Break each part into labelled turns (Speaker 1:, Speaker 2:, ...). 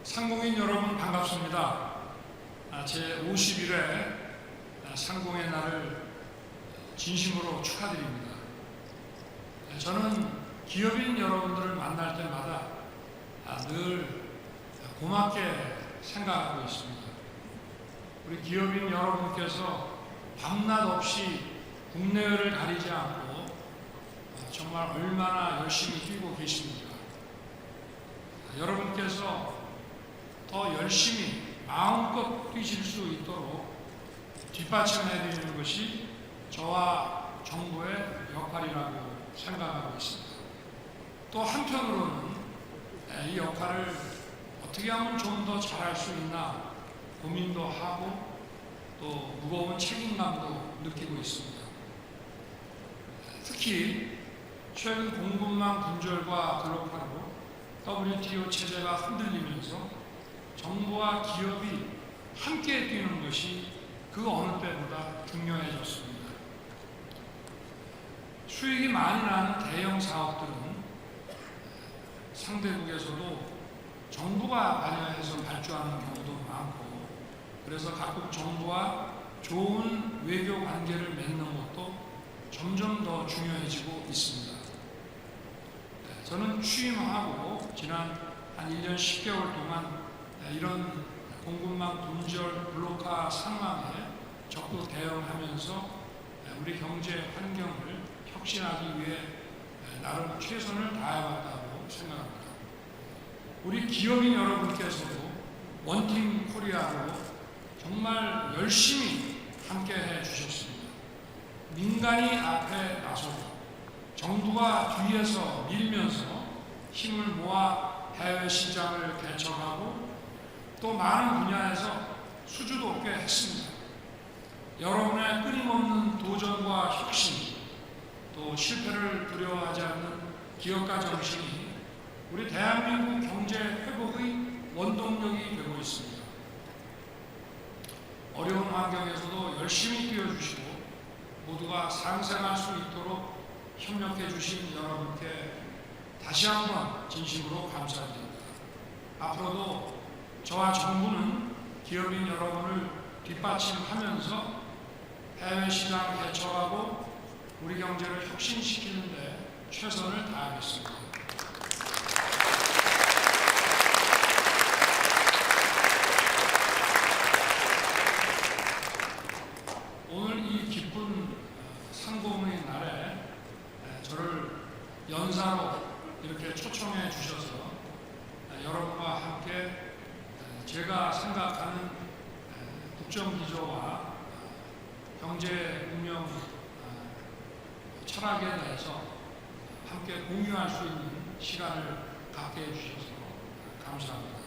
Speaker 1: 상공인 여러분 반갑습니다. 제 51회 상공의 날을 진심으로 축하드립니다. 저는 기업인 여러분들을 만날 때마다 늘 고맙게 생각하고 있습니다. 우리 기업인 여러분께서 밤낮 없이 국내외를 가리지 않고 정말 얼마나 열심히 뛰고 계십니까? 여러분께서 더 열심히 마음껏 뛰실 수 있도록 뒷받침해 드리는 것이 저와 정부의 역할이라고 생각하고 있습니다. 또 한편으로는 이 역할을 어떻게 하면 좀 더 잘할 수 있나 고민도 하고 또 무거운 책임감도 느끼고 있습니다. 특히 최근 공급망 분절과 글로벌로 WTO 체제가 흔들리면서 정부와 기업이 함께 뛰는 것이 그 어느 때보다 중요해졌습니다. 수익이 많이 나는 대형 사업들은 상대국에서도 정부가 관여해서 발주하는 경우도 많고, 그래서 각국 정부와 좋은 외교 관계를 맺는 것도 점점 더 중요해지고 있습니다. 저는 취임하고 지난 한 1년 10개월 동안 이런 공급망 분절 블록화 상황에 적극 대응하면서 우리 경제 환경을 혁신하기 위해 나름 최선을 다해왔다고 생각합니다. 우리 기업인 여러분께서도 원팀 코리아로 정말 열심히 함께해 주셨습니다. 민간이 앞에 나서고 정부가 뒤에서 밀면서 힘을 모아 해외 시장을 개척하고 또 많은 분야에서 수주 높게 했습니다. 여러분의 끊임없는 도전과 혁신, 또 실패를 두려워하지 않는 기업가 정신이 우리 대한민국 경제 회복의 원동력이 되고 있습니다. 어려운 환경에서도 열심히 뛰어주시고 모두가 상생할 수 있도록 협력해 주신 여러분께 다시 한번 진심으로 감사드립니다. 앞으로도 저와 정부는 기업인 여러분을 뒷받침하면서 해외 시장 개척하고 우리 경제를 혁신시키는 데 최선을 다하겠습니다. 오늘 이 기쁜 상공의 날에 저를 연사로 이렇게 초청해 주셔서 여러분과 함께 제가 생각하는 국정기조와 경제 운영 철학에 대해서 함께 공유할 수 있는 시간을 갖게 해주셔서 감사합니다.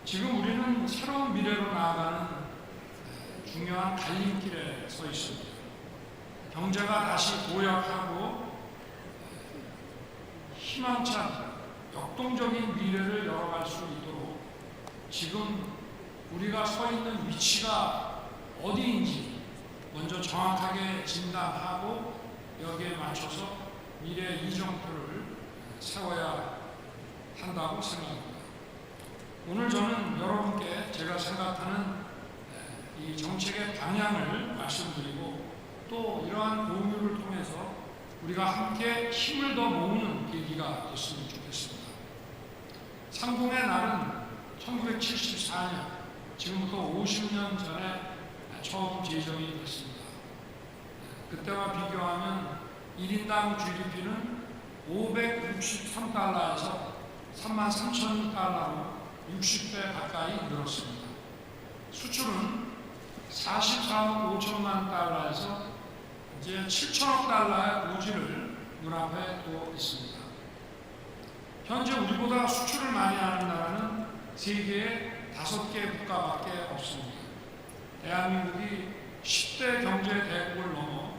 Speaker 1: 지금 우리는 새로운 미래로 나아가는 중요한 갈림길에 서 있습니다. 경제가 다시 도약하고 희망찬 역동적인 미래를 열어갈 수 있도록 지금 우리가 서 있는 위치가 어디인지 먼저 정확하게 진단하고 여기에 맞춰서 미래 이정표를 세워야 한다고 생각합니다. 오늘 저는 여러분께 제가 생각하는 이 정책의 방향을 말씀드리고 또 이러한 공유를 통해서 우리가 함께 힘을 더 모으는 계기가 됐으면 좋겠습니다. 상공의 날은 1974년, 지금부터 50년 전에 처음 제정이 됐습니다. 그때와 비교하면 1인당 GDP는 563달러에서 33,000달러로 60배 가까이 늘었습니다. 수출은 44억 5천만 달러에서 이제 7천억 달러의 고지를 눈앞에 두고 있습니다. 현재 우리보다 수출을 많이 하는 나라는 세계에 5개 국가밖에 없습니다. 대한민국이 10대 경제 대국을 넘어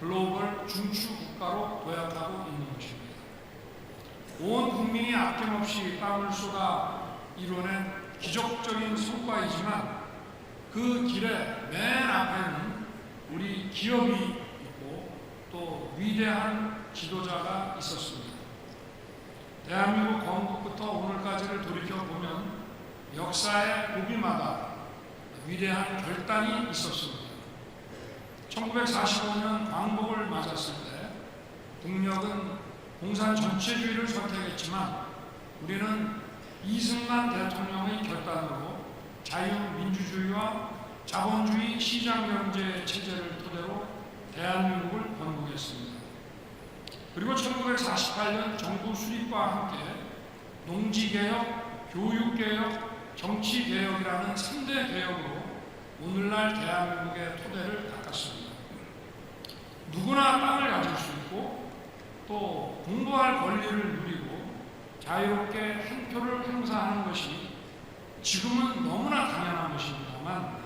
Speaker 1: 글로벌 중추 국가로 도약하고 있는 것입니다. 온 국민이 아낌없이 땀을 쏟아 이뤄낸 기적적인 성과이지만 그 길의 맨 앞에는 우리 기업이 있고 또 위대한 지도자가 있었습니다. 대한민국 건국부터 오늘까지를 돌이켜보면 역사의 고비마다 위대한 결단이 있었습니다. 1945년 광복을 맞았을 때 동력은 공산 전체주의를 선택했지만 우리는 이승만 대통령의 결단으로 자유민주주의와 자본주의 시장경제 체제를 토대로 대한민국을 건국했습니다. 그리고 1948년 정부 수립과 함께 농지개혁, 교육개혁, 정치개혁이라는 3대 개혁으로 오늘날 대한민국의 토대를 닦았습니다. 누구나 땅을 가질 수 있고 또 공부할 권리를 누리고 자유롭게 한 표를 행사하는 것이 지금은 너무나 당연한 것입니다만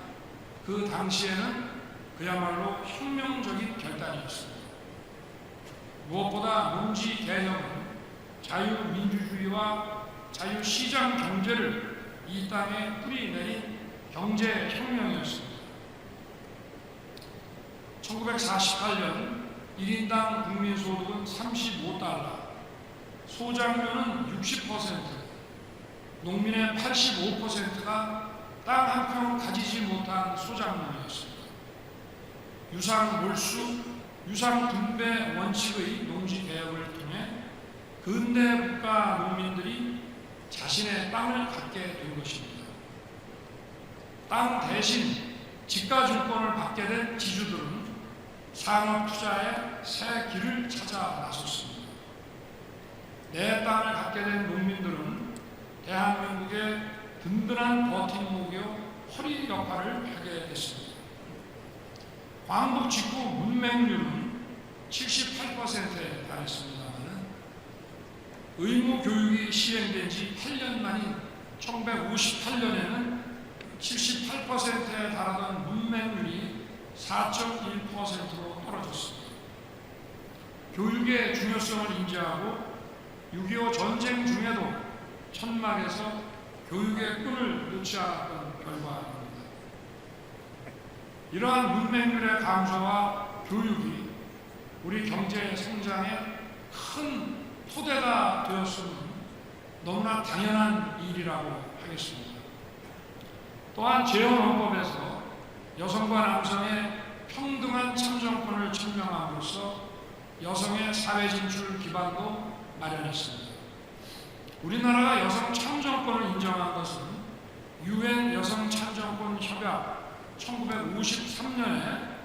Speaker 1: 그 당시에는 그야말로 혁명적인 결단이었습니다. 무엇보다 농지개혁은 자유민주주의와 자유시장 경제를 이 땅에 뿌리내린 경제혁명이었습니다. 1948년 1인당 국민소득은 35달러, 소장료는 60%, 농민의 85%가 땅 한 평 가지지 못한 소작농이었습니다. 유상몰수, 유상분배 원칙의 농지개혁을 통해 근대 국가 농민들이 자신의 땅을 갖게 된 것입니다. 땅 대신 지가증권을 받게 된 지주들은 산업투자의 새 길을 찾아 나섰습니다. 내 땅을 갖게 된 농민들은 대한민국의 든든한 버팀목이요 허리 역할을 하게 됐습니다. 광복 직후 문맹률은 78%에 달했습니다만 의무 교육이 시행된 지 8년 만인 1958년에는 78%에 달하던 문맹률이 4.1%로 떨어졌습니다. 교육의 중요성을 인지하고 6.25 전쟁 중에도 천막에서 교육의 끈을 놓지 않았던 결과입니다. 이러한 문맹률의 감소와 교육이 우리 경제 성장에 큰 토대가 되었으면 너무나 당연한 일이라고 하겠습니다. 또한 재헌헌법에서 여성과 남성의 평등한 참정권을 증명함으로써 여성의 사회 진출 기반도 마련했습니다. 우리나라가 여성 참정권을 인정한 것은 유엔 여성 참정권 협약 1953년의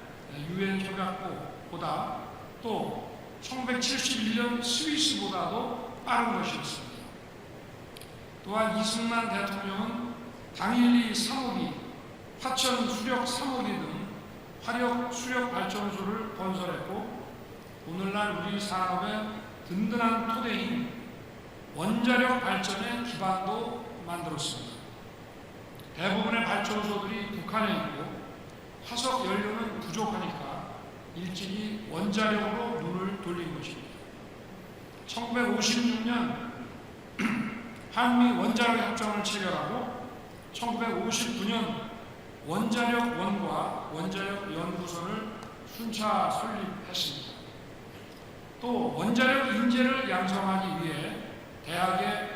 Speaker 1: 유엔 협약보다 또 1971년 스위스보다도 빠른 것이었습니다. 또한 이승만 대통령은 당일리 3호기, 화천 수력 3호기 등 화력 수력 발전소를 건설했고 오늘날 우리 산업의 든든한 토대인 원자력 발전의 기반도 만들었습니다. 대부분의 발전소들이 북한에 있고 화석 연료는 부족하니까 일찍이 원자력으로 눈을 돌린 것입니다. 1956년 한미 원자력 협정을 체결하고 1959년 원자력원과 원자력연구소를 순차 설립했습니다. 또 원자력 인재를 양성하기 위해 대학에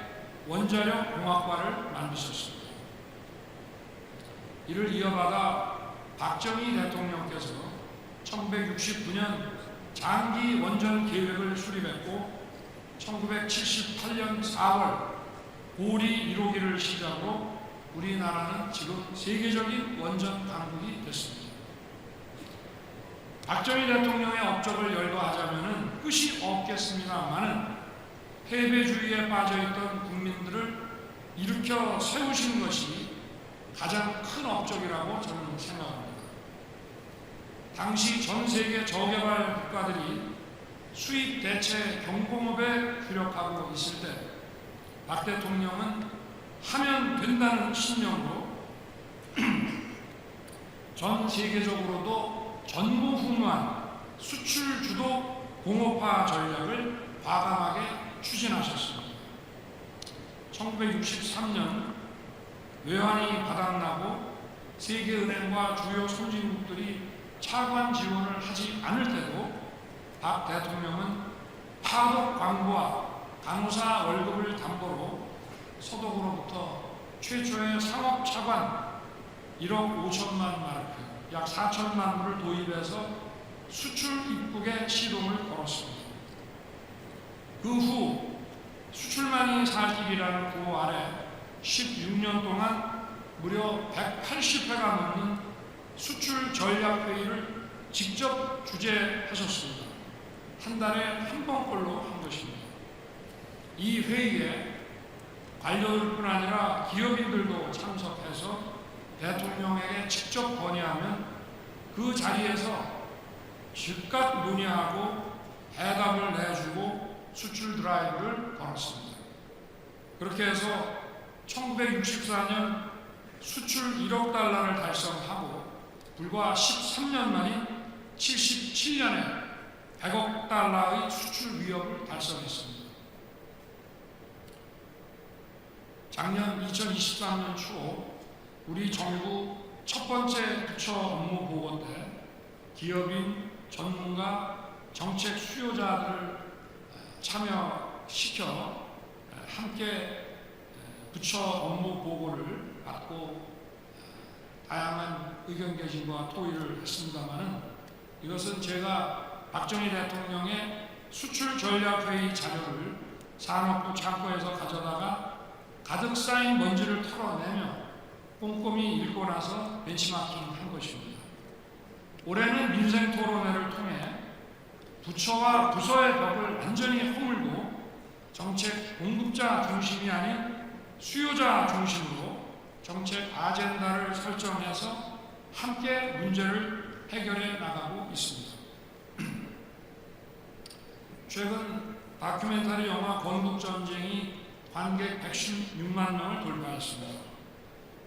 Speaker 1: 원자력공학과를 만드셨습니다. 이를 이어받아 박정희 대통령께서 1969년 장기 원전 계획을 수립했고 1978년 4월 고리 1호기를 시작으로 우리나라는 지금 세계적인 원전 강국이 됐습니다. 박정희 대통령의 업적을 열거하자면 끝이 없겠습니다만은 패배주의에 빠져있던 국민들을 일으켜 세우신 것이 가장 큰 업적이라고 저는 생각합니다. 당시 전 세계 저개발 국가들이 수입 대체 경공업에 주력하고 있을 때 박 대통령은 하면 된다는 신념으로 전 세계적으로도 전무후무한 수출 주도 공업화 전략을 과감하게 추진하셨습니다. 1963년 외환이 바닥나고 세계은행과 주요 선진국들이 차관 지원을 하지 않을 때도 박 대통령은 파독 광고와 간호사 월급을 담보로 서독으로부터 최초의 상업 차관 1억 5천만 마르크, 약 4천만 불을 도입해서 수출 입국에 시동을 걸었습니다. 그 후 수출만이 살 길이라는 구호 아래 16년 동안 무려 180회가 넘는 수출 전략 회의를 직접 주재하셨습니다. 한 달에 한 번꼴로 한 것입니다. 이 회의에 관료들뿐 아니라 기업인들도 참석해서 대통령에게 직접 건의하면 그 자리에서 즉각 논의하고 해답을 내주고 수출 드라이브를 걸었습니다. 그렇게 해서 1964년 수출 1억 달러를 달성하고 불과 13년 만인 77년에 100억 달러의 수출 위협을 달성했습니다. 작년 2023년 초 우리 정부 첫 번째 부처 업무 보고 때 기업인, 전문가, 정책 수요자들을 참여시켜 함께 부처 업무 보고를 받고 다양한 의견 개진과 토의를 했습니다마는 이것은 제가 박정희 대통령의 수출 전략 회의 자료를 산업부 창고에서 가져다가 가득 쌓인 먼지를 털어내며 꼼꼼히 읽고 나서 벤치마킹 한 것입니다. 올해는 민생 토론회를 통해 부처와 부서의 벽을 완전히 허물고 정책 공급자 중심이 아닌 수요자 중심으로 정책 아젠다를 설정해서 함께 문제를 해결해 나가고 있습니다. 최근 다큐멘터리 영화 건국전쟁이 관객 116만 명을 돌파했습니다.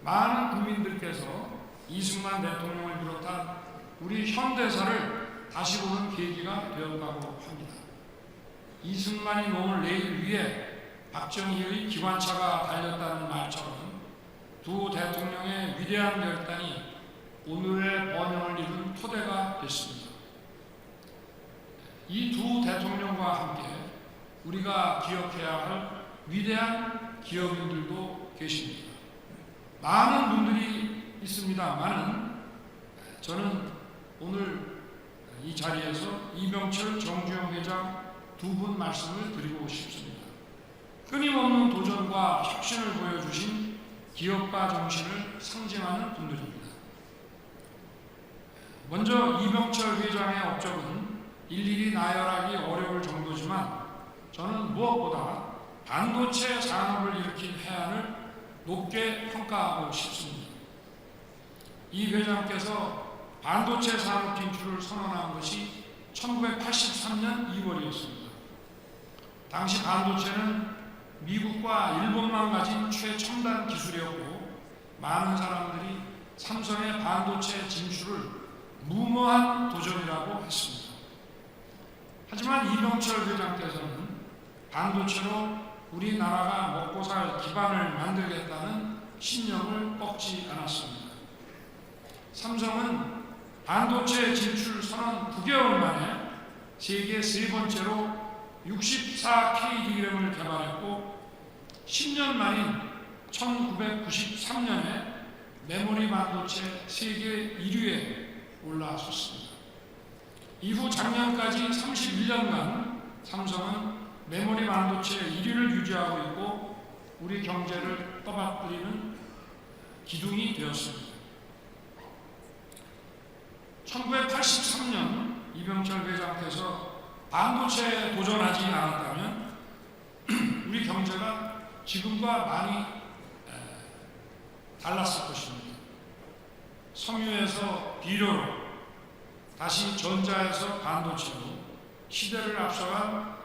Speaker 1: 많은 국민들께서 이승만 대통령을 비롯한 우리 현대사를 다시 보는 계기가 되었다고 합니다. 이승만이 놓은 레일 위에 박정희의 기관차가 달렸다는 말처럼 두 대통령의 위대한 결단이 오늘의 번영을 이룬 토대가 됐습니다. 이 두 대통령과 함께 우리가 기억해야 할 위대한 기업인들도 계십니다. 많은 분들이 있습니다만은 저는 오늘 이 자리에서 이병철, 정주영 회장 두 분 말씀을 드리고 싶습니다. 끊임없는 도전과 혁신을 보여주신 기업가 정신을 상징하는 분들입니다. 먼저 이병철 회장의 업적은 일일이 나열하기 어려울 정도지만 저는 무엇보다 반도체 산업을 일으킨 해안을 높게 평가하고 싶습니다. 이 회장께서 반도체 산업 진출을 선언한 것이 1983년 2월이었습니다. 당시 반도체는 미국과 일본만 가진 최첨단 기술이었고 많은 사람들이 삼성의 반도체 진출을 무모한 도전이라고 했습니다. 하지만 이병철 회장께서는 반도체로 우리나라가 먹고 살 기반을 만들겠다는 신념을 꺾지 않았습니다. 삼성은 반도체 진출 선언 9개월 만에 세계 세 번째로 64KDRAM을 개발했고 10년 만인 1993년에 메모리 반도체 세계 1위에 올라섰습니다. 이후 작년까지 31년간 삼성은 메모리 반도체 1위를 유지하고 있고 우리 경제를 떠받들이는 기둥이 되었습니다. 1983년 이병철 회장께서 반도체에 도전하지 않았다면 우리 경제가 지금과 많이 달랐을 것입니다. 섬유에서 비료로 다시 전자에서 반도체로 시대를 앞서간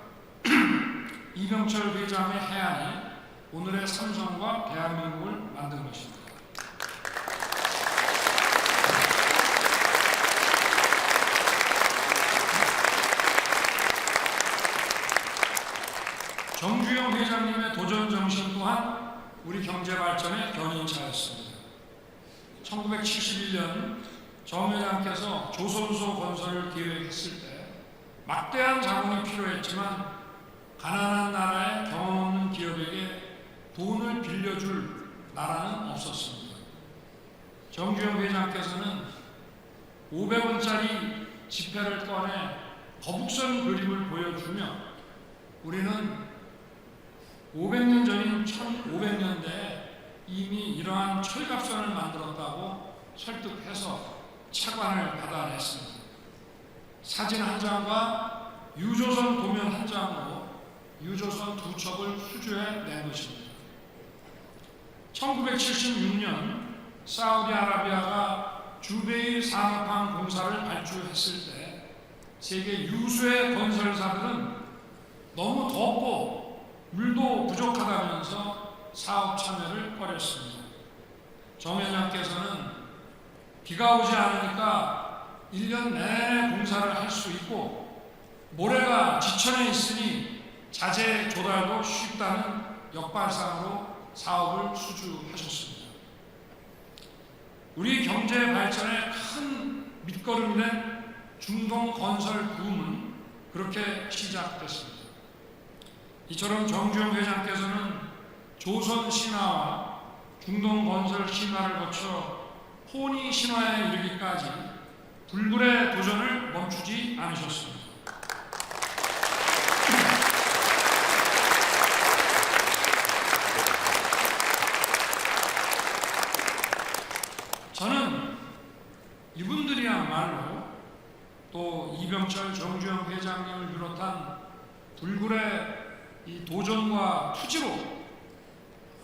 Speaker 1: 이병철 회장의 해안이 오늘의 삼성과 대한민국을 만든 것입니다. 정주영 회장님의 도전 정신 또한 우리 경제 발전의 견인차였습니다. 1971년 정 회장께서 조선소 건설을 계획했을 때 막대한 자본이 필요했지만 가난한 나라의 경험 없는 기업에게 돈을 빌려줄 나라는 없었습니다. 정주영 회장께서는 500원짜리 지폐를 꺼내 거북선 그림을 보여주며 우리는 500년 전인 1500년대에 이미 이러한 철갑선을 만들었다고 설득해서 차관을 받아냈습니다. 사진 한 장과 유조선 도면 한 장으로 유조선 2척을 수주해 낸 것입니다. 1976년 사우디아라비아가 주베일 산업항 공사를 발주했을 때 세계 유수의 건설사들은 너무 덥고 물도 부족하다면서 사업 참여를 꺼렸습니다. 정 회장께서는 비가 오지 않으니까 1년 내내 공사를 할 수 있고 모래가 지천에 있으니 자재 조달도 쉽다는 역발상으로 사업을 수주하셨습니다. 우리 경제 발전에 큰 밑거름이 된 중동 건설 붐은 그렇게 시작됐습니다. 이처럼 정주영 회장께서는 조선 신화와 중동 건설 신화를 거쳐 호니 신화에 이르기까지 불굴의 도전을 멈추지 않으셨습니다. 저는 이분들이야말로 또 이병철 정주영 회장님을 비롯한 불굴의 이 도전과 투지로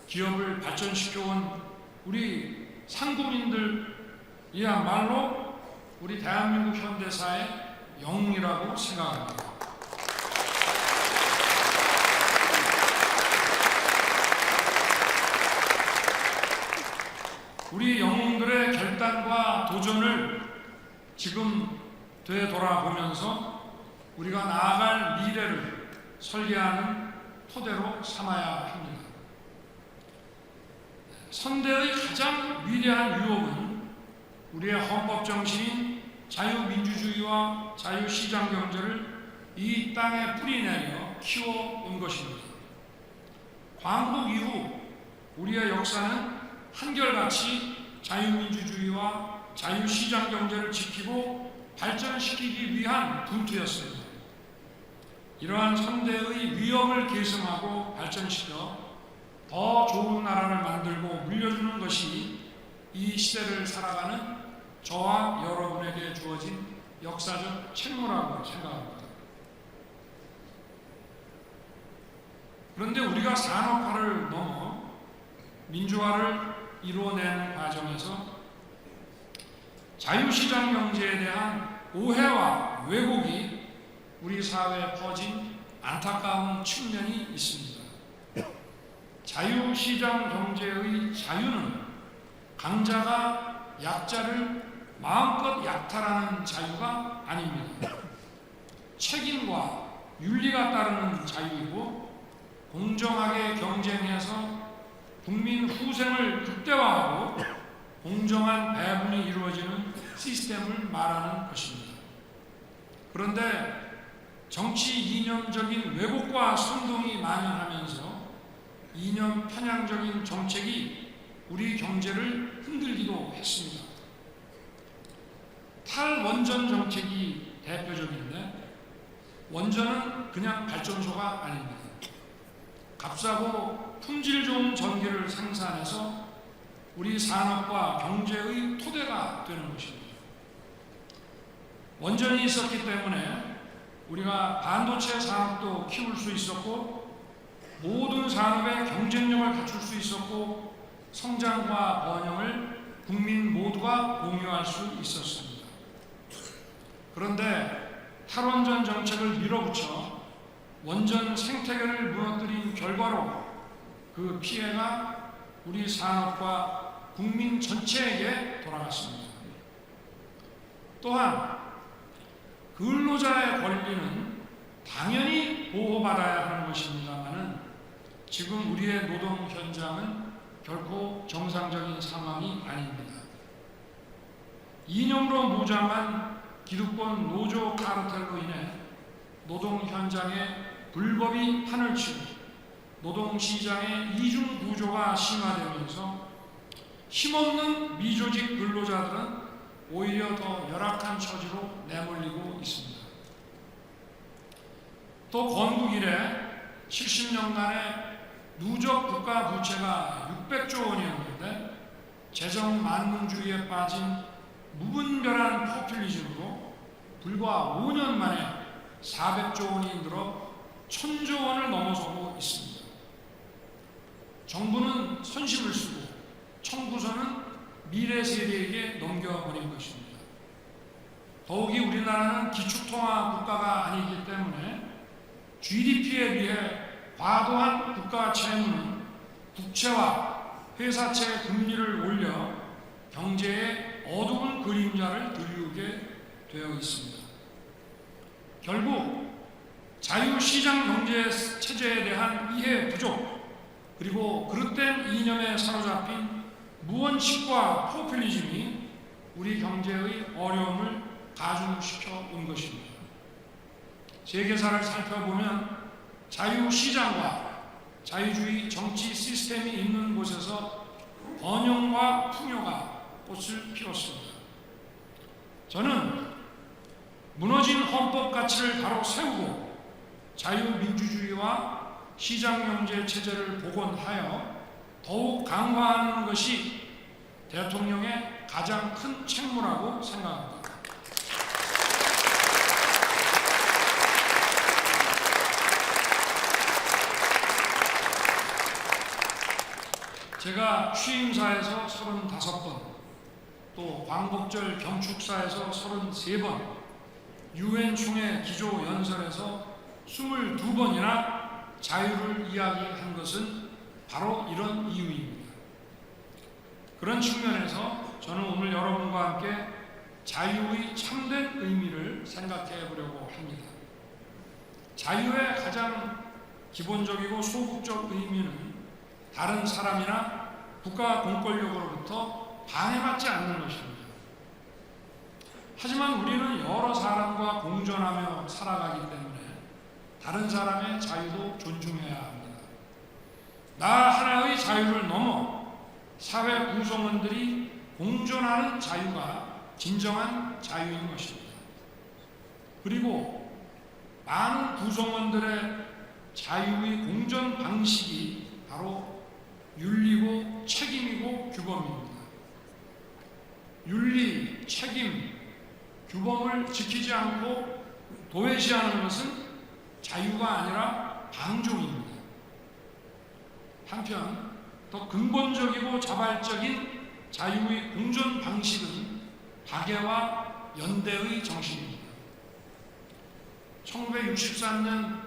Speaker 1: 기업을 발전시켜온 우리 상구민들이야말로 우리 대한민국 현대사의 영웅이라고 생각합니다. 우리 영웅들의 결단과 도전을 지금 되돌아보면서 우리가 나아갈 미래를 설계하는 토대로 삼아야 합니다. 선대의 가장 위대한 유업은 우리의 헌법 정신인 자유민주주의와 자유시장 경제를 이 땅에 뿌리내려 키워온 것입니다. 광복 이후 우리의 역사는 한결같이 자유민주주의와 자유시장 경제를 지키고 발전시키기 위한 분투였습니다. 이러한 선대의 위엄을 계승하고 발전시켜 더 좋은 나라를 만들고 물려주는 것이 이 시대를 살아가는 저와 여러분에게 주어진 역사적 책무라고 생각합니다. 그런데 우리가 산업화를 넘어 민주화를 이루어내는 과정에서 자유시장 경제에 대한 오해와 왜곡이 우리 사회에 퍼진 안타까운 측면이 있습니다. 자유시장 경제의 자유는 강자가 약자를 마음껏 약탈하는 자유가 아닙니다. 책임과 윤리가 따르는 자유이고 공정하게 경쟁해서 국민 후생을 극대화하고 공정한 배분이 이루어지는 시스템을 말하는 것입니다. 그런데 정치 이념적인 왜곡과 선동이 만연하면서 이념 편향적인 정책이 우리 경제를 흔들기도 했습니다. 탈원전 정책이 대표적인데 원전은 그냥 발전소가 아닙니다. 값싸고 품질 좋은 전기를 생산해서 우리 산업과 경제의 토대가 되는 것입니다. 원전이 있었기 때문에 우리가 반도체 산업도 키울 수 있었고 모든 산업의 경쟁력을 갖출 수 있었고 성장과 번영을 국민 모두가 공유할 수 있었습니다. 그런데 탈원전 정책을 밀어붙여 원전 생태계를 무너뜨린 결과로 그 피해가 우리 산업과 국민 전체에게 돌아갔습니다. 또한 근로자의 권리는 당연히 보호받아야 하는 것입니다만 지금 우리의 노동 현장은 결코 정상적인 상황이 아닙니다. 이념으로 무장한 기득권 노조 카르텔로 인해 노동 현장에 불법이 판을 치고 노동시장의 이중 구조가 심화되면서 힘없는 미조직 근로자들은 오히려 더 열악한 처지로 내몰리고 있습니다. 또 건국 이래 70년간의 누적 국가 부채가 600조 원이었는데 재정 만능주의에 빠진 무분별한 포퓰리즘으로 불과 5년 만에 400조 원이 늘어 1000조 원을 넘어서고 있습니다. 정부는 선심을 쓰고 청구서는 미래 세대에게 넘겨버린 것입니다. 더욱이 우리나라는 기축통화 국가가 아니기 때문에 GDP에 비해 과도한 국가 채무는 국채와 회사채 금리를 올려 경제에 어두운 그림자를 드리우게 되어 있습니다. 결국 자유시장 경제 체제에 대한 이해 부족, 그리고 그릇된 이념에 사로잡힌 무원칙과 포퓰리즘이 우리 경제의 어려움을 가중시켜 온 것입니다. 세계사를 살펴보면 자유시장과 자유주의 정치 시스템이 있는 곳에서 번영과 풍요가 꽃을 피웠습니다. 저는 무너진 헌법 가치를 바로 세우고 자유민주주의와 시장경제 체제를 복원하여 더욱 강화하는 것이 대통령의 가장 큰 책무라고 생각합니다. 제가 취임사에서 35번, 또 광복절 경축사에서 33번, UN 총회 기조연설에서 22번이나 자유를 이야기한 것은 바로 이런 이유입니다. 그런 측면에서 저는 오늘 여러분과 함께 자유의 참된 의미를 생각해 보려고 합니다. 자유의 가장 기본적이고 소극적 의미는 다른 사람이나 국가 공권력으로부터 방해받지 않는 것입니다. 하지만 우리는 여러 사람과 공존하며 살아가기 때문에 다른 사람의 자유도 존중해야 합니다. 나 하나의 자유를 넘어 사회 구성원들이 공존하는 자유가 진정한 자유인 것입니다. 그리고 많은 구성원들의 자유의 공존 방식이 바로 윤리고 책임이고 규범입니다. 윤리, 책임, 규범을 지키지 않고 도외시하는 것은 자유가 아니라 방종입니다. 한편 더 근본적이고 자발적인 자유의 공존 방식은 박애와 연대의 정신입니다. 1963년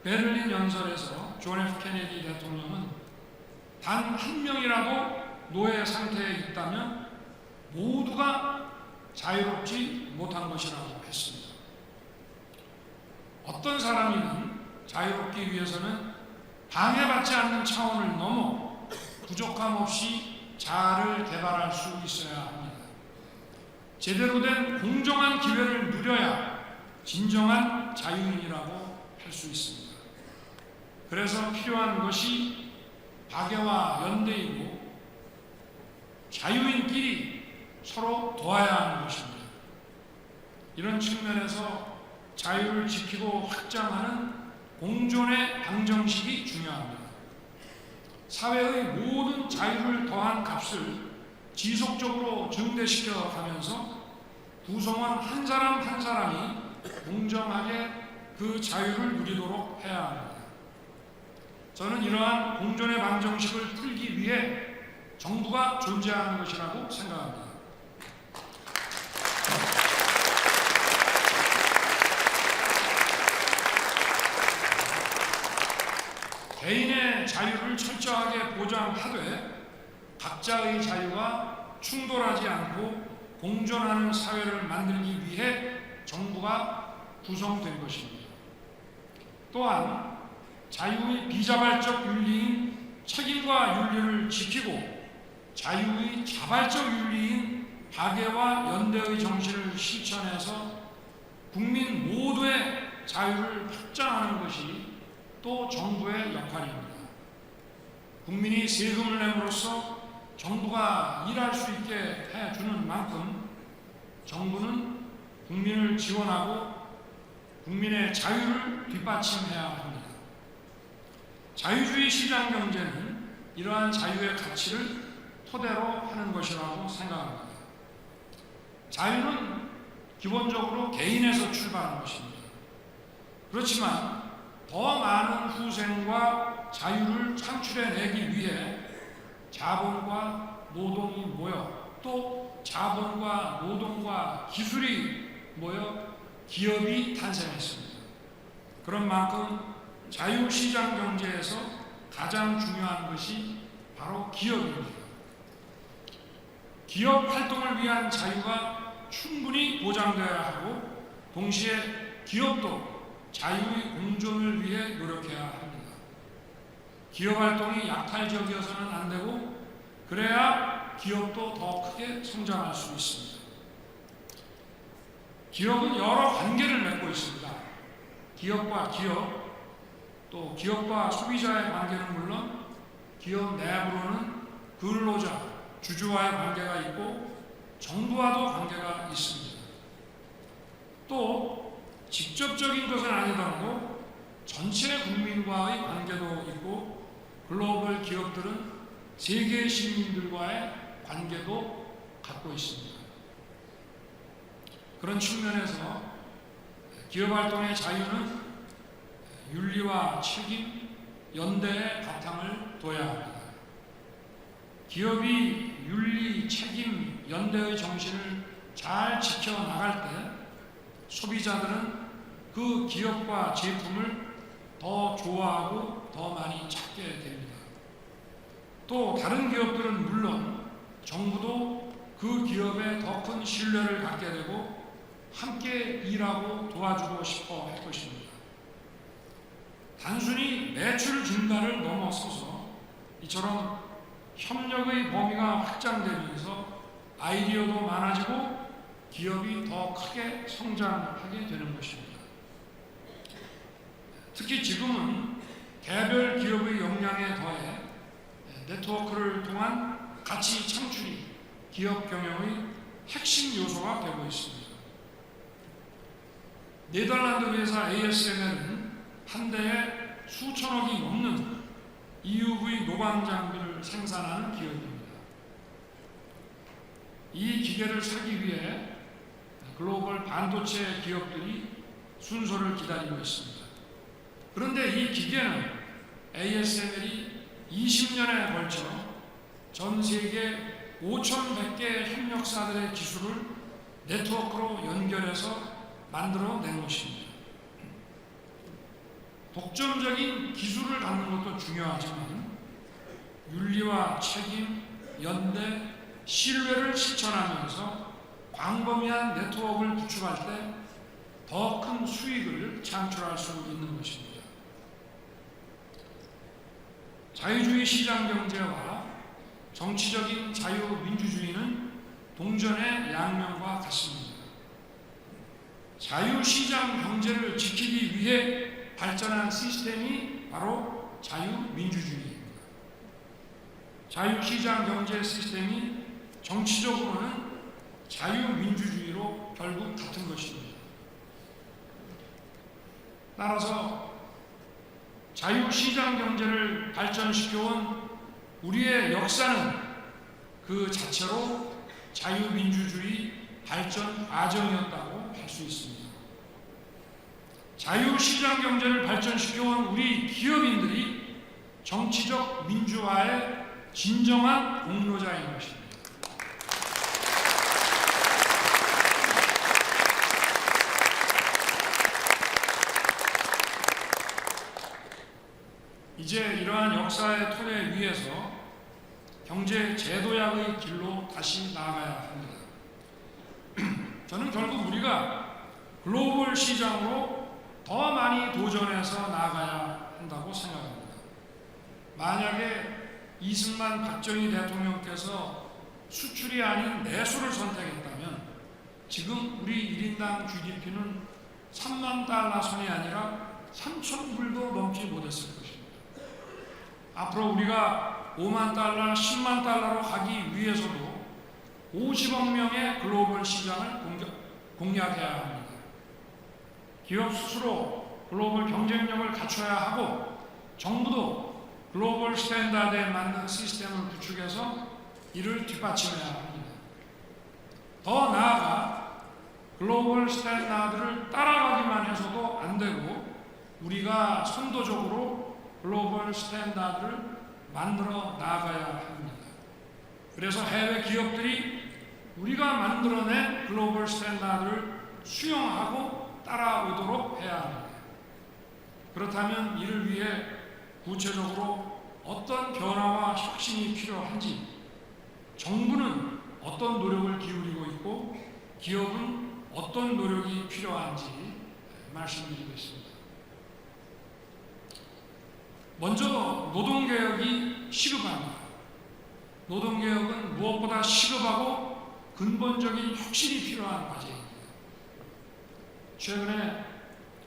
Speaker 1: 베를린 연설에서 존 F 케네디 대통령은 단 한 명이라도 노예 상태에 있다면 모두가 자유롭지 못한 것이라고 했습니다. 어떤 사람이든 자유롭기 위해서는 방해받지 않는 차원을 넘어 부족함 없이 자아를 개발할 수 있어야 합니다. 제대로 된 공정한 기회를 누려야 진정한 자유인이라고 할 수 있습니다. 그래서 필요한 것이 박애와 연대이고 자유인끼리 서로 도와야 하는 것입니다. 이런 측면에서 자유를 지키고 확장하는 공존의 방정식이 중요합니다. 사회의 모든 자유를 더한 값을 지속적으로 증대시켜 가면서 구성원 한 사람 한 사람이 공정하게 그 자유를 누리도록 해야 합니다. 저는 이러한 공존의 방정식을 풀기 위해 정부가 존재하는 것이라고 생각합니다. 개인의 자유를 철저하게 보장하되 각자의 자유가 충돌하지 않고 공존하는 사회를 만들기 위해 정부가 구성된 것입니다. 또한 자유의 비자발적 윤리인 책임과 윤리를 지키고 자유의 자발적 윤리인 박애와 연대의 정신을 실천해서 국민 모두의 자유를 확장하는 것이 또 정부의 역할입니다. 국민이 세금을 내므로써 정부가 일할 수 있게 해주는 만큼 정부는 국민을 지원하고 국민의 자유를 뒷받침해야 합니다. 자유주의 시장 경제는 이러한 자유의 가치를 토대로 하는 것이라고 생각합니다. 자유는 기본적으로 개인에서 출발하는 것입니다. 그렇지만 더 많은 후생과 자유를 창출해내기 위해 자본과 노동이 모여 또 자본과 노동과 기술이 모여 기업이 탄생했습니다. 그런 만큼 자유시장 경제에서 가장 중요한 것이 바로 기업입니다. 기업 활동을 위한 자유가 충분히 보장되어야 하고 동시에 기업도 자유의 공존을 위해 노력해야 합니다. 기업 활동이 약탈적이어서는 안 되고 그래야 기업도 더 크게 성장할 수 있습니다. 기업은 여러 관계를 맺고 있습니다. 기업과 기업, 또 기업과 소비자의 관계는 물론 기업 내부로는 근로자, 주주와의 관계가 있고 정부와도 관계가 있습니다. 또 직접적인 것은 아니더라도 전체 국민과의 관계도 있고 글로벌 기업들은 세계 시민들과의 관계도 갖고 있습니다. 그런 측면에서 기업활동의 자유는 윤리와 책임, 연대의 바탕을 둬야 합니다. 기업이 윤리, 책임, 연대의 정신을 잘 지켜나갈 때 소비자들은 그 기업과 제품을 더 좋아하고 더 많이 찾게 됩니다. 또 다른 기업들은 물론 정부도 그 기업에 더 큰 신뢰를 갖게 되고 함께 일하고 도와주고 싶어 할 것입니다. 단순히 매출 증가를 넘어서서 이처럼 협력의 범위가 확장되면서 아이디어도 많아지고 기업이 더 크게 성장하게 되는 것입니다. 특히 지금은 개별 기업의 역량에 더해 네트워크를 통한 가치 창출이 기업 경영의 핵심 요소가 되고 있습니다. 네덜란드 회사 ASML은 한 대에 수천억이 넘는 EUV 노광 장비를 생산하는 기업입니다. 이 기계를 사기 위해 글로벌 반도체 기업들이 순서를 기다리고 있습니다. 그런데 이 기계는 ASML이 20년에 걸쳐 전 세계 5,100개 협력사들의 기술을 네트워크로 연결해서 만들어낸 것입니다. 독점적인 기술을 갖는 것도 중요하지만 윤리와 책임, 연대, 신뢰를 실천하면서 광범위한 네트워크를 구축할 때 더 큰 수익을 창출할 수 있는 것입니다. 자유주의 시장 경제와 정치적인 자유민주주의는 동전의 양면과 같습니다. 자유시장 경제를 지키기 위해 발전한 시스템이 바로 자유민주주의입니다. 자유시장 경제 시스템이 정치적으로는 자유민주주의로 결국 같은 것입니다. 따라서 자유시장 경제를 발전시켜온 우리의 역사는 그 자체로 자유민주주의 발전 과정이었다고 할 수 있습니다. 자유시장 경제를 발전시켜온 우리 기업인들이 정치적 민주화의 진정한 공로자인 것입니다. 이제 이러한 역사의 토대 위에서 경제 제도약의 길로 다시 나아가야 합니다. 저는 결국 우리가 글로벌 시장으로 더 많이 도전해서 나아가야 한다고 생각합니다. 만약에 이승만 박정희 대통령께서 수출이 아닌 내수를 선택했다면 지금 우리 1인당 GDP는 3만 달러 선이 아니라 3,000불도 넘지 못했을 것입니다. 앞으로 우리가 5만 달러, 10만 달러로 가기 위해서도 50억 명의 글로벌 시장을 공략해야 합니다. 기업 스스로 글로벌 경쟁력을 갖춰야 하고 정부도 글로벌 스탠다드에 맞는 시스템을 구축해서 이를 뒷받침해야 합니다. 더 나아가 글로벌 스탠다드를 따라가기만 해서도 안 되고 우리가 선도적으로 글로벌 스탠다드를 만들어 나가야 합니다. 그래서 해외 기업들이 우리가 만들어낸 글로벌 스탠다드를 수용하고 따라오도록 해야 합니다. 그렇다면 이를 위해 구체적으로 어떤 변화와 혁신이 필요한지, 정부는 어떤 노력을 기울이고 있고 기업은 어떤 노력이 필요한지 말씀드리겠습니다. 먼저 노동개혁이 시급합니다. 노동개혁은 무엇보다 시급하고 근본적인 혁신이 필요한 과제입니다. 최근에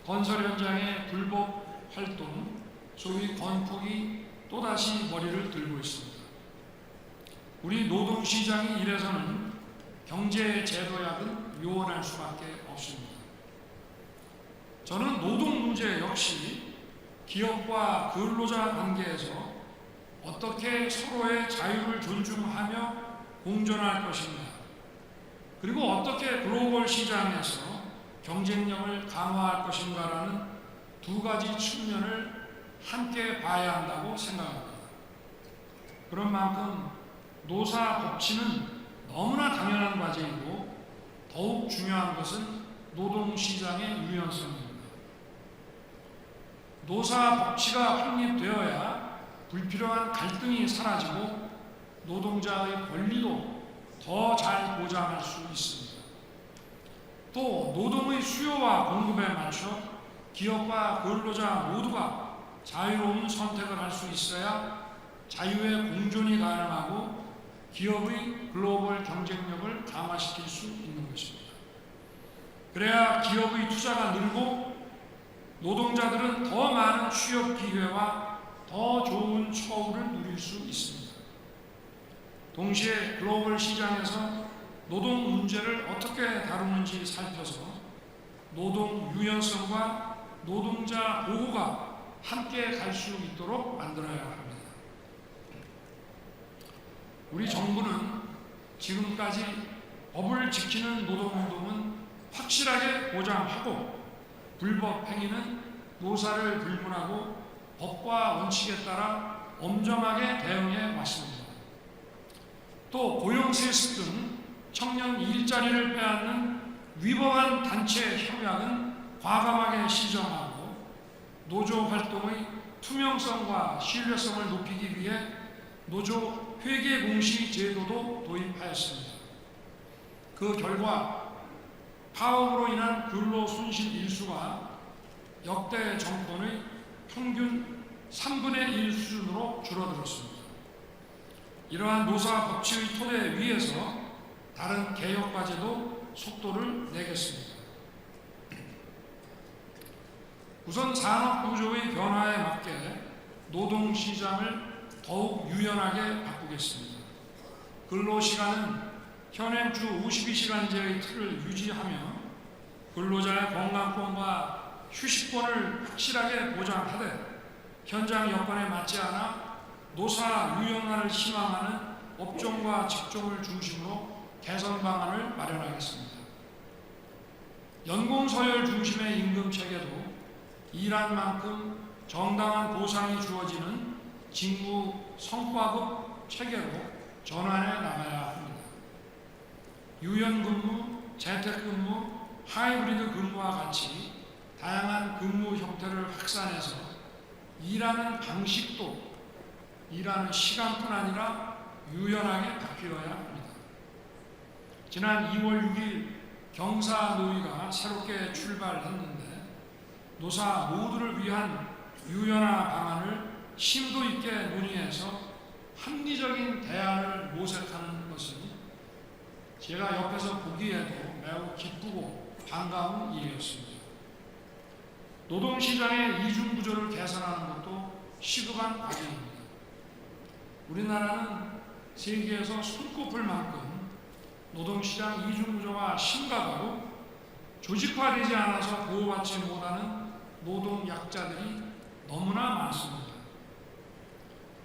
Speaker 1: 건설 현장의 불법 활동, 소위 건폭이 또다시 머리를 들고 있습니다. 우리 노동시장이 이래서는 경제 제도약은 요원할 수밖에 없습니다. 저는 노동 문제 역시 기업과 근로자 관계에서 어떻게 서로의 자유를 존중하며 공존할 것인가, 그리고 어떻게 글로벌 시장에서 경쟁력을 강화할 것인가라는 두 가지 측면을 함께 봐야 한다고 생각합니다. 그런 만큼 노사 법치는 너무나 당연한 과제이고 더욱 중요한 것은 노동시장의 유연성입니다. 노사 법치가 확립되어야 불필요한 갈등이 사라지고 노동자의 권리도 더 잘 보장할 수 있습니다. 또 노동의 수요와 공급에 맞춰 기업과 근로자 모두가 자유로운 선택을 할 수 있어야 자유의 공존이 가능하고 기업의 글로벌 경쟁력을 강화시킬 수 있는 것입니다. 그래야 기업의 투자가 늘고 노동자들은 더 많은 취업 기회와 더 좋은 처우를 누릴 수 있습니다. 동시에 글로벌 시장에서 노동 문제를 어떻게 다루는지 살펴서 노동 유연성과 노동자 보호가 함께 갈 수 있도록 만들어야 합니다. 우리 정부는 지금까지 법을 지키는 노동운동은 확실하게 보장하고 불법 행위는 노사를 불문하고 법과 원칙에 따라 엄정하게 대응해 왔습니다. 또 고용세습 등 청년 일자리를 빼앗는 위법한 단체 협약은 과감하게 시정하고 노조 활동의 투명성과 신뢰성을 높이기 위해 노조 회계 공시 제도도 도입하였습니다. 그 결과 파업으로 인한 근로 손실 일수가 역대 정권의 평균 3분의 1 수준으로 줄어들었습니다. 이러한 노사 법치의 토대 위에서 다른 개혁 과제도 속도를 내겠습니다. 우선 산업 구조의 변화에 맞게 노동시장을 더욱 유연하게 바꾸겠습니다. 근로시간은 현행 주 52시간제의 틀을 유지하며 근로자의 건강권과 휴식권을 확실하게 보장하되 현장 여건에 맞지 않아 노사 유연화를 희망하는 업종과 직종을 중심으로 개선 방안을 마련하겠습니다. 연공서열 중심의 임금체계도 일한 만큼 정당한 보상이 주어지는 직무 성과급 체계로 전환해 나가야 합니다. 유연근무, 재택근무, 하이브리드 근무와 같이 다양한 근무 형태를 확산해서 일하는 방식도 일하는 시간뿐 아니라 유연하게 바뀌어야 합니다. 지난 2월 6일 경사노위가 새롭게 출발했는데 노사 모두를 위한 유연화 방안을 심도 있게 논의해서 합리적인 대안을 모색하는 것은 제가 옆에서 보기에도 매우 기쁘고 반가운 일이었습니다. 노동시장의 이중구조를 개선하는 것도 시급한 과제입니다. 우리나라는 세계에서 손꼽을 만큼 노동시장 이중구조가 심각하고 조직화되지 않아서 보호받지 못하는 노동 약자들이 너무나 많습니다.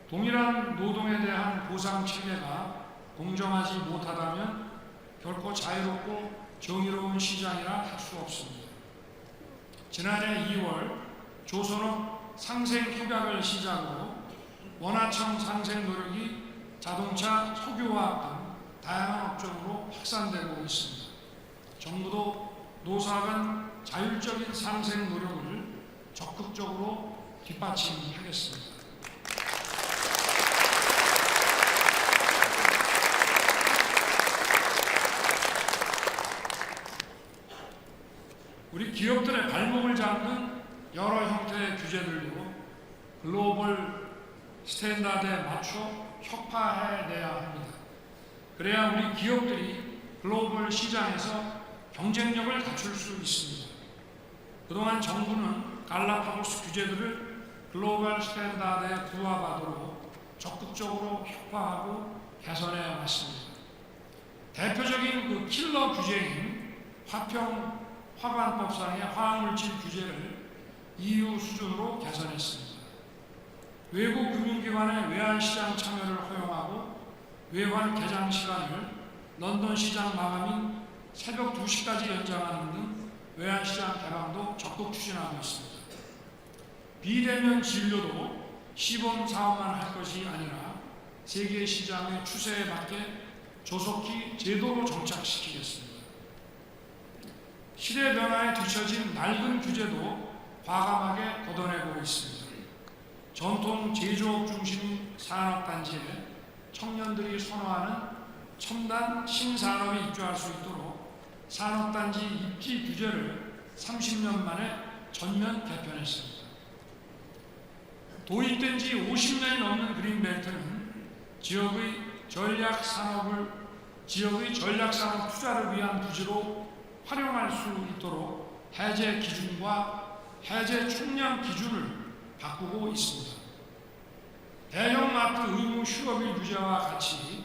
Speaker 1: 동일한 노동에 대한 보상 체계가 공정하지 못하다면 결코 자유롭고 정의로운 시장이라 할 수 없습니다. 지난해 2월 조선업 상생협약을 시작으로 원화청 상생 노력이 자동차, 석유화학 등 다양한 업종으로 확산되고 있습니다. 정부도 노사 간 자율적인 상생 노력을 적극적으로 뒷받침하겠습니다. 우리 기업들의 발목을 잡는 여러 형태의 규제들도 글로벌 스탠다드에 맞춰 혁파해내야 합니다. 그래야 우리 기업들이 글로벌 시장에서 경쟁력을 갖출 수 있습니다. 그동안 정부는 갈라파고스 규제들을 글로벌 스탠다드에 부합하도록 적극적으로 혁파하고 개선해 왔습니다. 대표적인 그 킬러 규제인 화관법상의 화학물질 규제를 EU 수준으로 개선했습니다. 외국 금융기관의 외환시장 참여를 허용하고 외환 개장 시간을 런던 시장 마감인 새벽 2시까지 연장하는 등 외환시장 개방도 적극 추진하고 있습니다. 비대면 진료도 시범 사업만 할 것이 아니라 세계 시장의 추세에 맞게 조속히 제도로 정착시키겠습니다. 시대 변화에 뒤처진 낡은 규제도 과감하게 걷어내고 있습니다. 전통 제조업 중심 산업단지에 청년들이 선호하는 첨단 신산업에 입주할 수 있도록 산업단지 입지 규제를 30년 만에 전면 개편했습니다. 도입된 지 50년이 넘는 그린벨트는 지역의 전략산업 투자를 위한 부지로 활용할 수 있도록 해제 기준과 해제 총량 기준을 바꾸고 있습니다. 대형마트 의무 휴업일 규제와 같이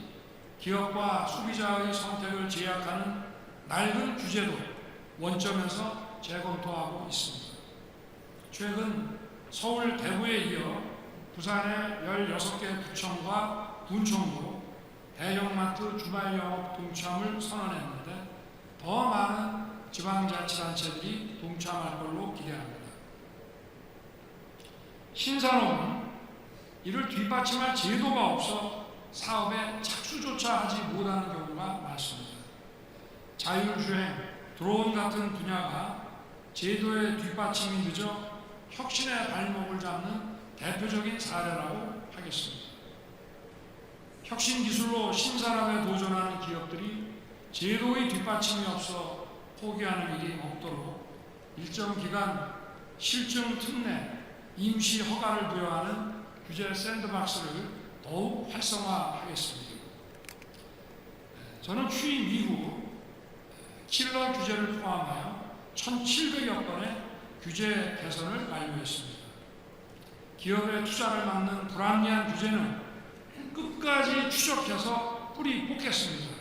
Speaker 1: 기업과 소비자의 선택을 제약하는 낡은 규제도 원점에서 재검토하고 있습니다. 최근 서울, 대구에 이어 부산의 16개 구청과 군청도 대형마트 주말 영업 동참을 선언했는데 더 많은 지방자치단체들이 동참할 걸로 기대합니다. 신산업은 이를 뒷받침할 제도가 없어 사업에 착수조차 하지 못하는 경우가 많습니다. 자율주행, 드론 같은 분야가 제도의 뒷받침이 늦어 혁신의 발목을 잡는 대표적인 사례라고 하겠습니다. 혁신 기술로 신산업에 도전하는 기업들이 제도의 뒷받침이 없어 포기하는 일이 없도록 일정 기간 실증 특례, 임시 허가를 부여하는 규제 샌드박스를 더욱 활성화하겠습니다. 저는 취임 이후 킬러 규제를 포함하여 1,700여 건의 규제 개선을 완료했습니다. 기업의 투자를 막는 불합리한 규제는 끝까지 추적해서 뿌리 뽑겠습니다.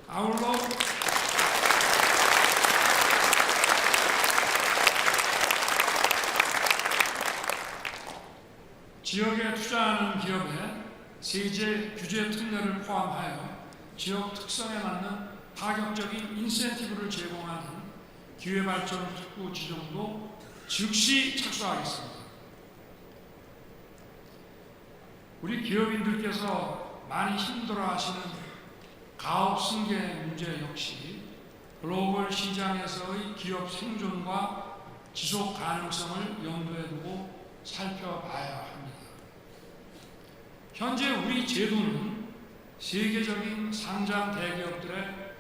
Speaker 1: 아울러 지역에 투자하는 기업에 세제 규제 특례를 포함하여 지역 특성에 맞는 파격적인 인센티브를 제공하는 기회발전 특구 지정도 즉시 착수하겠습니다. 우리 기업인들께서 많이 힘들어하시는 가업 승계 문제 역시 글로벌 시장에서의 기업 생존과 지속 가능성을 염두에 두고 살펴봐야 합니다. 현재 우리 제도는 세계적인 상장 대기업들의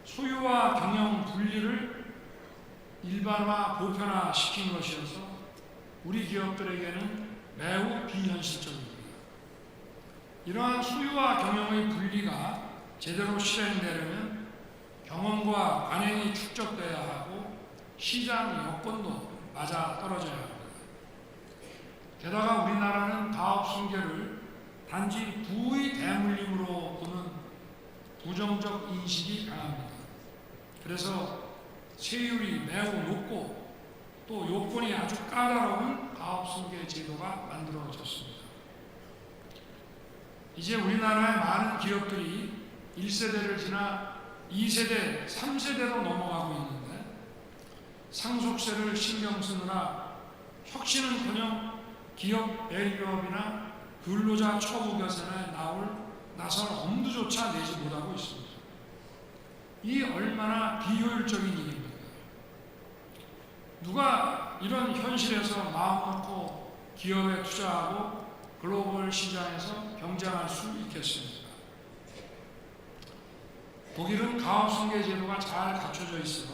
Speaker 1: 소유와 경영 분리를 일반화, 보편화시킨 것이어서 우리 기업들에게는 매우 비현실적입니다. 이러한 소유와 경영의 분리가 제대로 실행되려면 경험과 관행이 축적돼야 하고 시장 여건도 맞아 떨어져야 합니다. 게다가 우리나라는 가업 승계를 단지 부의 대물림으로 보는 부정적 인식이 강합니다. 그래서 세율이 매우 높고 또 요건이 아주 까다로운 가업승계 제도가 만들어졌습니다. 이제 우리나라의 많은 기업들이 1세대를 지나 2세대, 3세대로 넘어가고 있는데 상속세를 신경 쓰느라 혁신은커녕 기업 대기업이나 근로자 처우 개선에 나설 엄두조차 내지 못하고 있습니다. 이 얼마나 비효율적인 일입니까? 누가 이런 현실에서 마음 놓고 기업에 투자하고 글로벌 시장에서 경쟁할 수 있겠습니까? 독일은 가업승계 제도가 잘 갖춰져 있어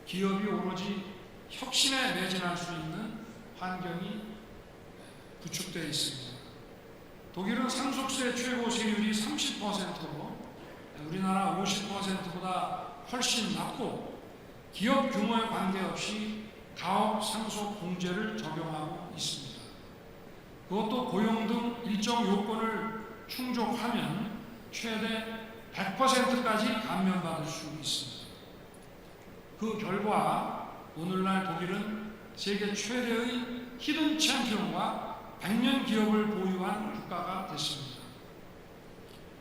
Speaker 1: 기업이 오로지 혁신에 매진할 수 있는 환경이 구축되어 있습니다. 독일은 상속세 최고 세율이 30%로 우리나라 50%보다 훨씬 낮고 기업 규모에 관계없이 가업 상속 공제를 적용하고 있습니다. 그것도 고용 등 일정 요건을 충족하면 최대 100%까지 감면받을 수 있습니다. 그 결과 오늘날 독일은 세계 최대의 히든 챔피언과 100년 기업을 보유한 국가가 됐습니다.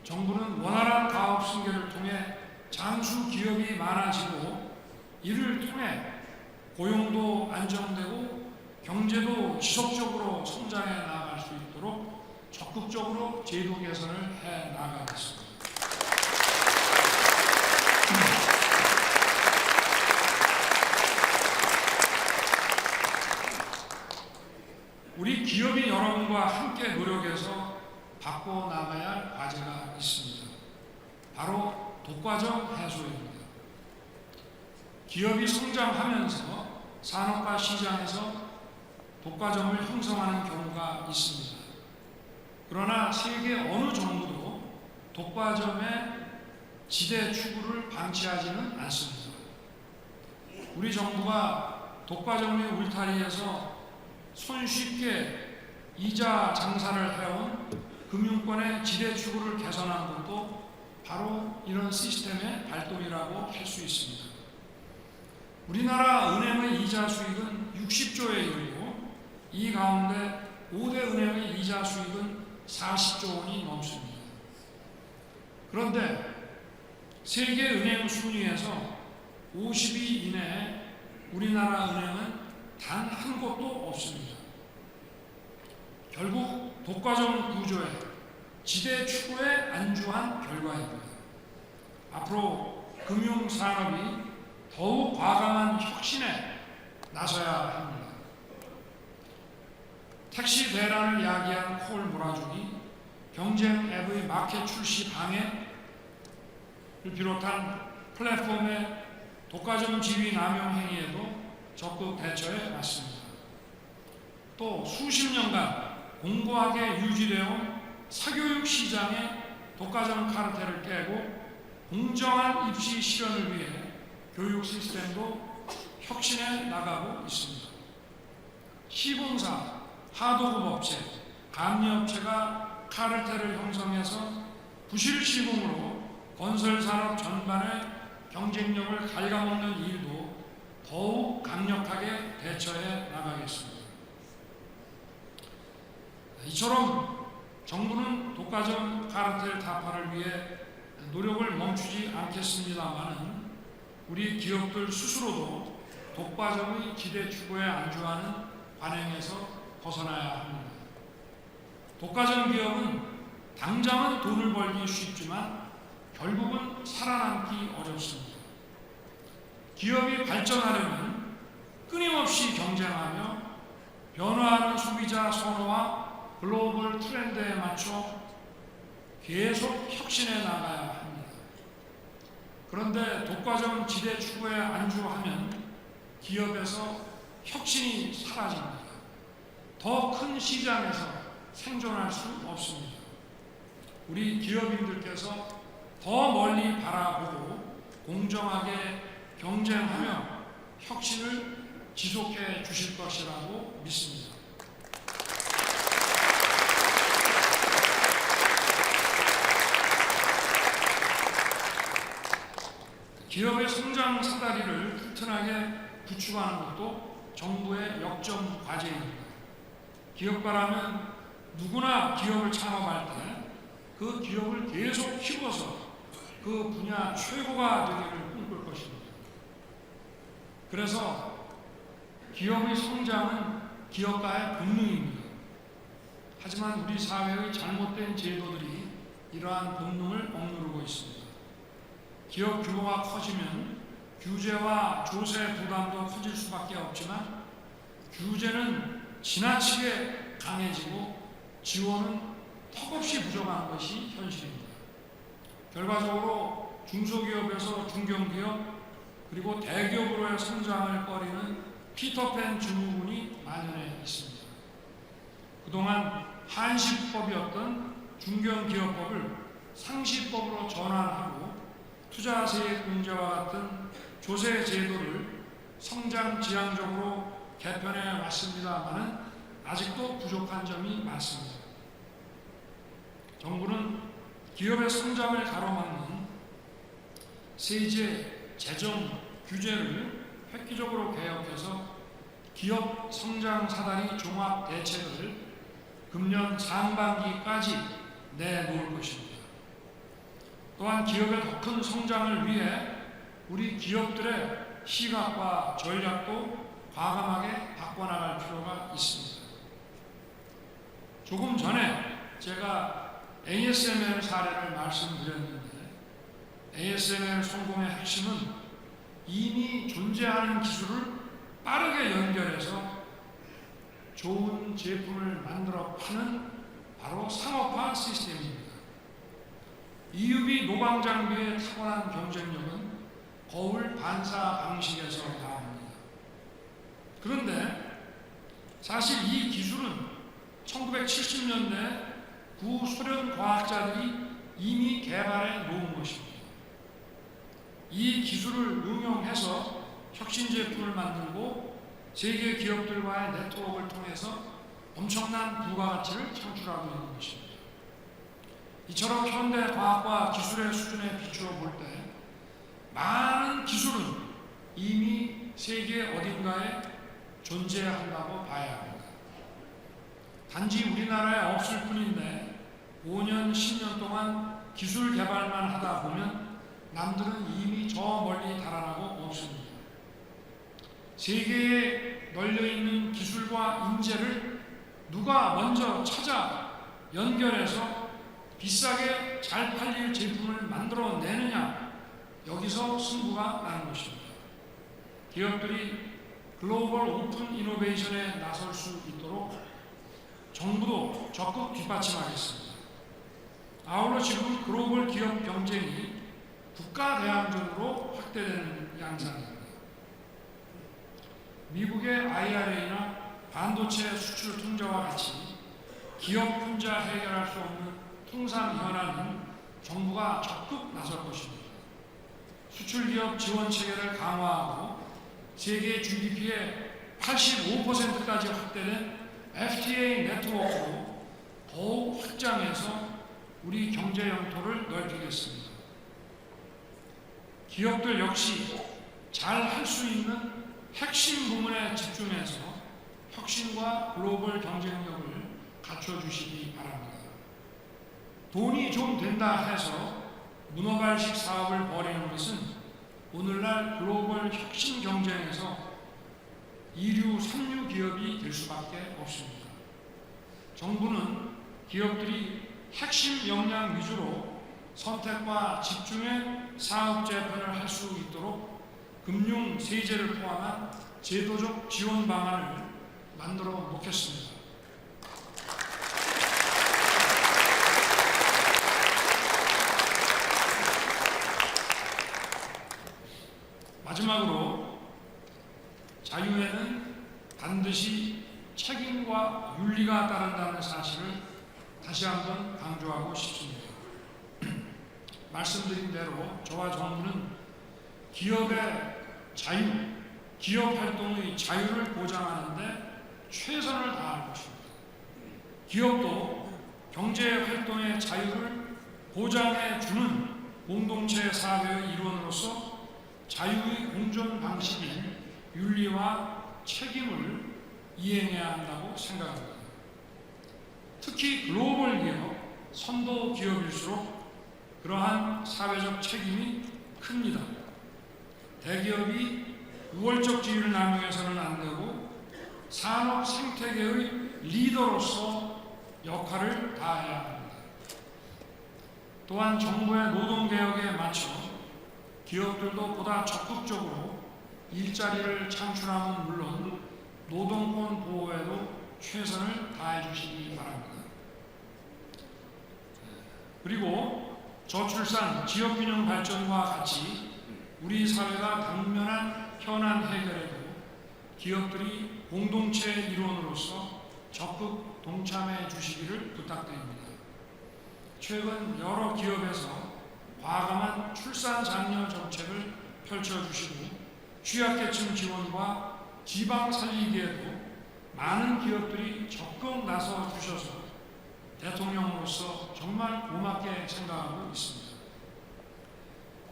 Speaker 1: 정부는 원활한 가업 승계를 통해 장수 기업이 많아지고 이를 통해 고용도 안정되고 경제도 지속적으로 성장해 나갈 수 있도록 적극적으로 제도 개선을 해 나가겠습니다. 우리 기업인 여러분과 함께 노력해서 바꿔나가야 할 과제가 있습니다. 바로 독과점 해소입니다. 기업이 성장하면서 산업과 시장에서 독과점을 형성하는 경우가 있습니다. 그러나 세계 어느 정부도 독과점의 지대 추구를 방치하지는 않습니다. 우리 정부가 독과점의 울타리에서 손쉽게 이자 장사를 해온 금융권의 지대 추구를 개선한 것도 바로 이런 시스템의 발동이라고 할 수 있습니다. 우리나라 은행의 이자 수익은 60조에 이르고 이 가운데 5대 은행의 이자 수익은 40조 원이 넘습니다. 그런데 세계 은행 순위에서 50위 이내에 우리나라 은행은 단 한 곳도 없습니다. 결국 독과점 구조에 지대 추구에 안주한 결과입니다. 앞으로 금융산업이 더욱 과감한 혁신에 나서야 합니다. 택시 대란을 야기한 콜 몰아주기, 경쟁 앱의 마켓 출시 방해를 비롯한 플랫폼의 독과점 지위 남용 행위에도 적극 대처해 왔습니다. 또 수십 년간 공고하게 유지되어 사교육 시장의 독과점 카르텔을 깨고 공정한 입시 실현을 위해 교육 시스템도 혁신해 나가고 있습니다. 시공사, 하도급 업체, 감리업체가 카르텔을 형성해서 부실 시공으로 건설산업 전반의 경쟁력을 갉아먹는 일도 더욱 강력하게 대처해 나가겠습니다. 이처럼 정부는 독과점 카르텔 타파를 위해 노력을 멈추지 않겠습니다만 우리 기업들 스스로도 독과점의 지대 추구에 안주하는 관행에서 벗어나야 합니다. 독과점 기업은 당장은 돈을 벌기 쉽지만 결국은 살아남기 어렵습니다. 기업이 발전하려면 끊임없이 경쟁하며 변화하는 소비자 선호와 글로벌 트렌드에 맞춰 계속 혁신해 나가야 합니다. 그런데 독과점 지대 추구에 안주하면 기업에서 혁신이 사라집니다. 더 큰 시장에서 생존할 수 없습니다. 우리 기업인들께서 더 멀리 바라보고 공정하게 경쟁하며 혁신을 지속해 주실 것이라고 믿습니다. 기업의 성장 사다리를 튼튼하게 구축하는 것도 정부의 역점 과제입니다. 기업가라면 누구나 기업을 창업할 때 그 기업을 계속 키워서 그 분야 최고가 되기를 꿈꿀 것입니다. 그래서 기업의 성장은 기업가의 본능입니다. 하지만 우리 사회의 잘못된 제도들이 이러한 본능을 억누르고 있습니다. 기업 규모가 커지면 규제와 조세 부담도 커질 수밖에 없지만 규제는 지나치게 강해지고 지원은 턱없이 부족한 것이 현실입니다. 결과적으로 중소기업에서 중견기업 그리고 대기업으로의 성장을 꺼리는 피터팬 증후군이 만연해 있습니다. 그동안 한시법이었던 중견기업법을 상시법으로 전환하고 투자세액 문제와 같은 조세 제도를 성장 지향적으로 개편해 왔습니다만은 아직도 부족한 점이 많습니다. 정부는 기업의 성장을 가로막는 세제, 재정, 규제를 획기적으로 개혁해서 기업 성장 사다리 종합 대책을 금년 상반기까지 내놓을 것입니다. 또한 기업의 더 큰 성장을 위해 우리 기업들의 시각과 전략도 과감하게 바꿔나갈 필요가 있습니다. 조금 전에 제가 ASML 사례를 말씀드렸는데 ASML 성공의 핵심은 이미 존재하는 기술을 빠르게 연결해서 좋은 제품을 만들어 파는 바로 상업화 시스템입니다. EUV 노광 장비의 탁월한 경쟁력은 거울 반사 방식에서 나옵니다. 그런데 사실 이 기술은 1970년대 구소련 과학자들이 이미 개발해 놓은 것입니다. 이 기술을 응용해서 혁신 제품을 만들고 세계 기업들과의 네트워크를 통해서 엄청난 부가가치를 창출하고 있는 것입니다. 이처럼 현대 과학과 기술의 수준에 비추어 볼 때 많은 기술은 이미 세계 어딘가에 존재한다고 봐야 합니다. 단지 우리나라에 없을 뿐인데 5년, 10년 동안 기술 개발만 하다 보면 남들은 이미 저 멀리 달아나고 없습니다. 세계에 널려있는 기술과 인재를 누가 먼저 찾아 연결해서 비싸게 잘 팔릴 제품을 만들어내느냐, 여기서 승부가 나는 것입니다. 기업들이 글로벌 오픈 이노베이션에 나설 수 있도록 정부도 적극 뒷받침하겠습니다. 아울러 지금 글로벌 기업 경쟁이 국가 대항전으로 확대되는 양상입니다. 미국의 IRA나 반도체 수출 통제와 같이 기업 혼자 해결할 수 없는 통상 현안은 정부가 적극 나설 것입니다. 수출기업 지원 체계를 강화하고 세계 GDP의 85%까지 확대된 FTA 네트워크로 더욱 확장해서 우리 경제 영토를 넓히겠습니다. 기업들 역시 잘 할 수 있는 핵심 부문에 집중해서 혁신과 글로벌 경쟁력을 갖춰주시기 바랍니다. 돈이 좀 된다 해서 문어발식 사업을 벌이는 것은 오늘날 글로벌 혁신 경쟁에서 2류, 3류 기업이 될 수밖에 없습니다. 정부는 기업들이 핵심 역량 위주로 선택과 집중의 사업 재편을 할 수 있도록 금융, 세제를 포함한 제도적 지원 방안을 만들어 놓겠습니다. 마지막으로 자유에는 반드시 책임과 윤리가 따른다는 사실을 다시 한번 강조하고 싶습니다. 말씀드린 대로 저와 정부는 기업의 자유, 기업 활동의 자유를 보장하는 데 최선을 다할 것입니다. 기업도 경제 활동의 자유를 보장해 주는 공동체 사회의 일원으로서 자유의 공존 방식인 윤리와 책임을 이행해야 한다고 생각합니다. 특히 글로벌 기업, 선도 기업일수록 그러한 사회적 책임이 큽니다. 대기업이 우월적 지위를 남용해서는 안 되고 산업 생태계의 리더로서 역할을 다해야 합니다. 또한 정부의 노동개혁에 맞춰 기업들도 보다 적극적으로 일자리를 창출함은 물론 노동권 보호에도 최선을 다해 주시기 바랍니다. 그리고 저출산, 지역균형 발전과 같이 우리 사회가 당면한 현안 해결에도 기업들이 공동체 일원으로서 적극 동참해 주시기를 부탁드립니다. 최근 여러 기업에서 과감한 출산 장려 정책을 펼쳐주시고 취약계층 지원과 지방 살리기에도 많은 기업들이 적극 나서 주셔서 대통령으로서 정말 고맙게 생각하고 있습니다.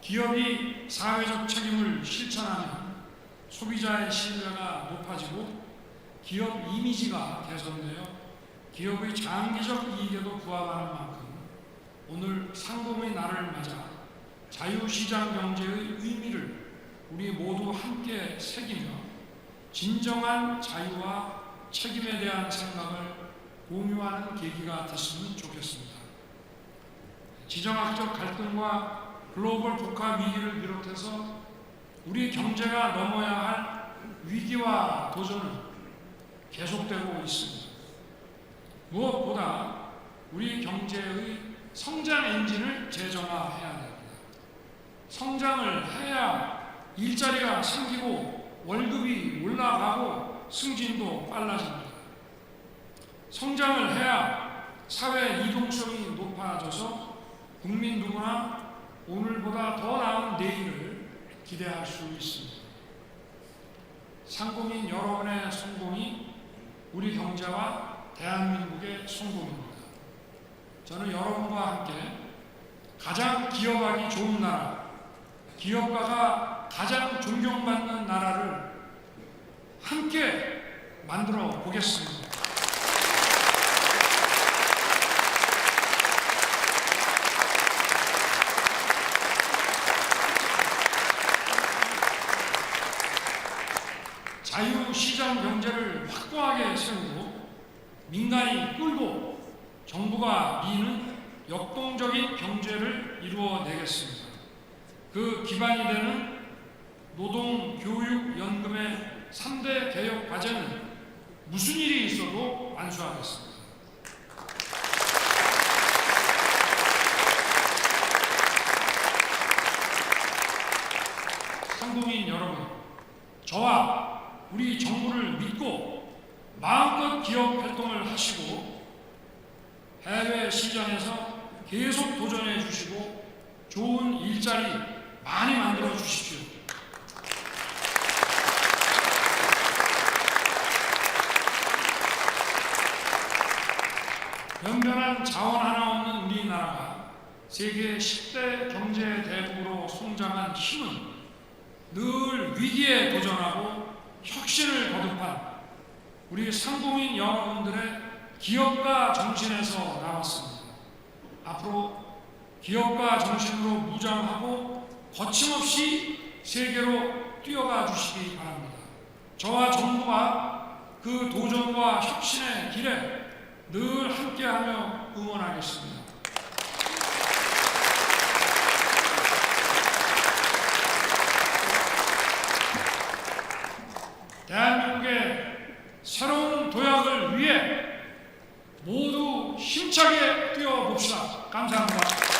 Speaker 1: 기업이 사회적 책임을 실천하면 소비자의 신뢰가 높아지고 기업 이미지가 개선되어 기업의 장기적 이익에도 부합하는 만큼 오늘 상공의 날을 맞아 자유시장 경제의 의미를 우리 모두 함께 새기며 진정한 자유와 책임에 대한 생각을 공유하는 계기가 됐으면 좋겠습니다. 지정학적 갈등과 글로벌 북한 위기를 비롯해서 우리 경제가 넘어야 할 위기와 도전은 계속되고 있습니다. 무엇보다 우리 경제의 성장 엔진을 재정화해야 됩니다. 성장을 해야 일자리가 생기고 월급이 올라가고 승진도 빨라집니다. 성장을 해야 사회 이동성이 높아져서 국민 누구나 오늘보다 더 나은 내일을 기대할 수 있습니다. 상공인 여러분의 성공이 우리 경제와 대한민국의 성공입니다. 저는 여러분과 함께 가장 기업하기 좋은 나라, 기업가가 가장 존경받는 나라를 함께 만들어 보겠습니다. 자유시장 경제를 확고하게 세우고 민간이 끌고 정부가 미는 역동적인 경제를 이루어내겠습니다. 그 기반이 되는 노동교육연금의 3대 개혁 과제는 무슨 일이 있어도 완수하겠습니다. 상공인 여러분, 저와 우리 정부를 믿고 마음껏 기업 활동을 하시고 해외 시장에서 계속 도전해 주시고 좋은 일자리 많이 만들어 주십시오. 변변한 자원 하나 없는 우리나라가 세계 10대 경제 대국으로 성장한 힘은 늘 위기에 도전하고 혁신을 거듭한 우리 상공인 여러분들의 기업가 정신에서 나왔습니다. 앞으로 기업가 정신으로 무장하고 거침없이 세계로 뛰어가 주시기 바랍니다. 저와 정부가 그 도전과 혁신의 길에 늘 함께하며 응원하겠습니다. 대한민국의 새로운 도약을 위해 모두 힘차게 뛰어봅시다. 감사합니다.